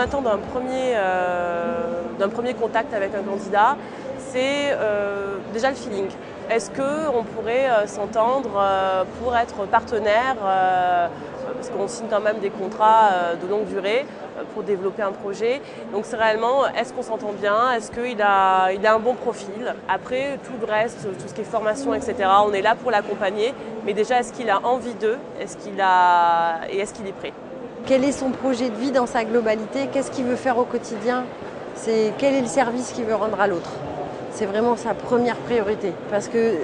attend d'un premier contact avec un candidat, c'est déjà le feeling. Est-ce qu'on pourrait s'entendre pour être partenaire, parce qu'on signe quand même des contrats de longue durée pour développer un projet. Donc c'est réellement, est-ce qu'on s'entend bien, est-ce qu'il a un bon profil. Après, tout le reste, tout ce qui est formation, etc., on est là pour l'accompagner. Mais déjà, est-ce qu'il a envie d'eux, est-ce qu'il est prêt? Quel est son projet de vie dans sa globalité? Qu'est-ce qu'il veut faire au quotidien? Quel est le service qu'il veut rendre à l'autre? C'est vraiment sa première priorité. Parce que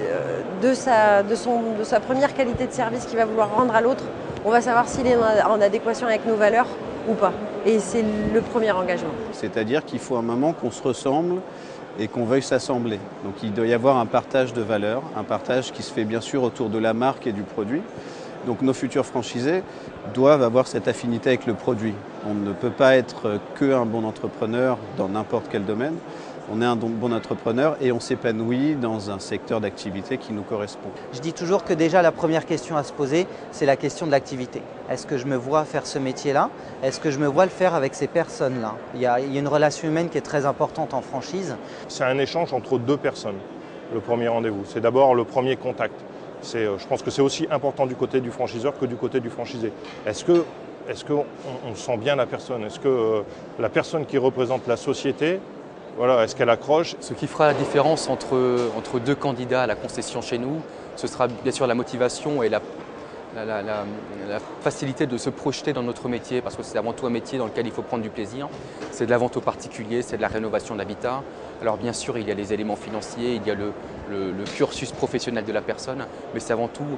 de sa première qualité de service qu'il va vouloir rendre à l'autre, on va savoir s'il est en adéquation avec nos valeurs ou pas. Et c'est le premier engagement. C'est-à-dire qu'il faut un moment qu'on se ressemble et qu'on veuille s'assembler. Donc il doit y avoir un partage de valeurs, un partage qui se fait bien sûr autour de la marque et du produit. Donc nos futurs franchisés doivent avoir cette affinité avec le produit. On ne peut pas être qu'un bon entrepreneur dans n'importe quel domaine. On est un bon entrepreneur et on s'épanouit dans un secteur d'activité qui nous correspond. Je dis toujours que déjà la première question à se poser, c'est la question de l'activité. Est-ce que je me vois faire ce métier-là? Est-ce que je me vois le faire avec ces personnes-là? Il y a une relation humaine qui est très importante en franchise. C'est un échange entre deux personnes, le premier rendez-vous. C'est d'abord le premier contact. Je pense que c'est aussi important du côté du franchiseur que du côté du franchisé. Est-ce qu'on sent bien la personne? Est-ce que la personne qui représente la société, voilà, est-ce qu'elle accroche? Ce qui fera la différence entre deux candidats à la concession chez nous, ce sera bien sûr la motivation et la facilité de se projeter dans notre métier, parce que c'est avant tout un métier dans lequel il faut prendre du plaisir. C'est de la vente aux particuliers, c'est de la rénovation de l'habitat. Alors bien sûr, il y a les éléments financiers, il y a le cursus professionnel de la personne, mais c'est avant tout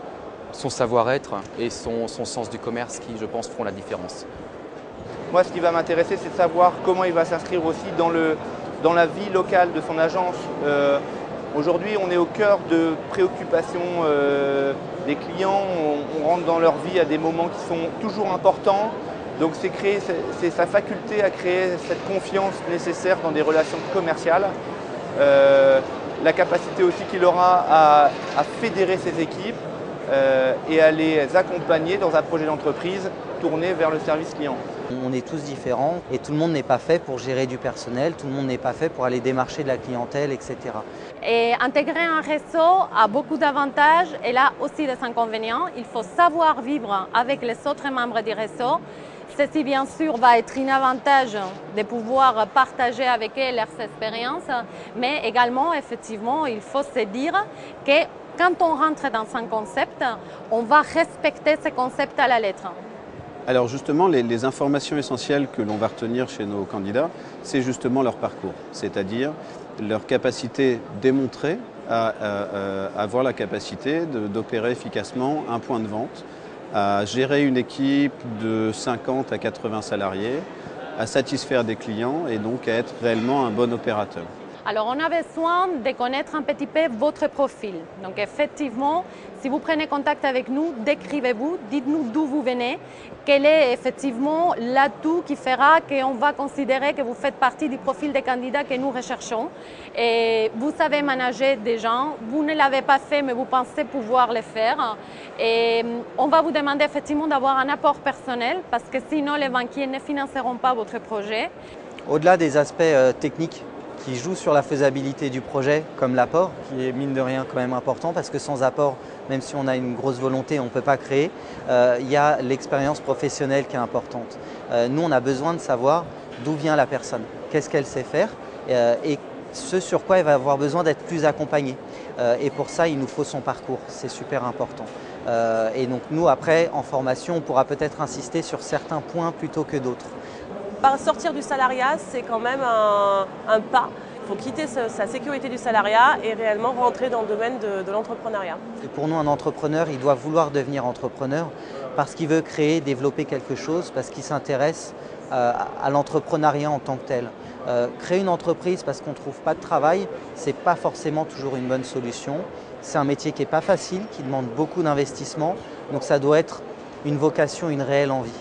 son savoir-être et son sens du commerce qui, je pense, feront la différence. Moi, ce qui va m'intéresser, c'est de savoir comment il va s'inscrire aussi dans la vie locale de son agence. Aujourd'hui, on est au cœur de préoccupations des clients. On rentre dans leur vie à des moments qui sont toujours importants. Donc c'est sa faculté à créer cette confiance nécessaire dans des relations commerciales. La capacité aussi qu'il aura à fédérer ses équipes et à les accompagner dans un projet d'entreprise tourné vers le service client. On est tous différents et tout le monde n'est pas fait pour gérer du personnel, tout le monde n'est pas fait pour aller démarcher de la clientèle, etc. Et intégrer un réseau a beaucoup d'avantages et là aussi des inconvénients. Il faut savoir vivre avec les autres membres du réseau. Ceci, bien sûr, va être un avantage de pouvoir partager avec eux leurs expériences, mais également, effectivement, il faut se dire que quand on rentre dans un concept, on va respecter ce concept à la lettre. Alors justement, les informations essentielles que l'on va retenir chez nos candidats, c'est justement leur parcours, c'est-à-dire leur capacité démontrée à avoir la capacité d'opérer efficacement un point de vente, à gérer une équipe de 50 à 80 salariés, à satisfaire des clients et donc à être réellement un bon opérateur. Alors, on a besoin de connaître un petit peu votre profil. Donc, effectivement, si vous prenez contact avec nous, décrivez-vous, dites-nous d'où vous venez, quel est effectivement l'atout qui fera qu'on va considérer que vous faites partie du profil des candidats que nous recherchons. Et vous savez manager des gens, vous ne l'avez pas fait, mais vous pensez pouvoir le faire. Et on va vous demander effectivement d'avoir un apport personnel, parce que sinon, les banquiers ne financeront pas votre projet. Au-delà des aspects techniques, qui joue sur la faisabilité du projet, comme l'apport, qui est mine de rien quand même important, parce que sans apport, même si on a une grosse volonté, on ne peut pas créer. Il y a l'expérience professionnelle qui est importante. Nous, on a besoin de savoir d'où vient la personne, qu'est-ce qu'elle sait faire et ce sur quoi elle va avoir besoin d'être plus accompagnée. Et pour ça, il nous faut son parcours, c'est super important. Et donc nous, après, en formation, on pourra peut-être insister sur certains points plutôt que d'autres. Sortir du salariat, c'est quand même un pas. Il faut quitter sa sécurité du salariat et réellement rentrer dans le domaine de l'entrepreneuriat. Pour nous, un entrepreneur, il doit vouloir devenir entrepreneur parce qu'il veut créer, développer quelque chose, parce qu'il s'intéresse à l'entrepreneuriat en tant que tel. Créer une entreprise parce qu'on ne trouve pas de travail, ce n'est pas forcément toujours une bonne solution. C'est un métier qui n'est pas facile, qui demande beaucoup d'investissement, donc ça doit être une vocation, une réelle envie.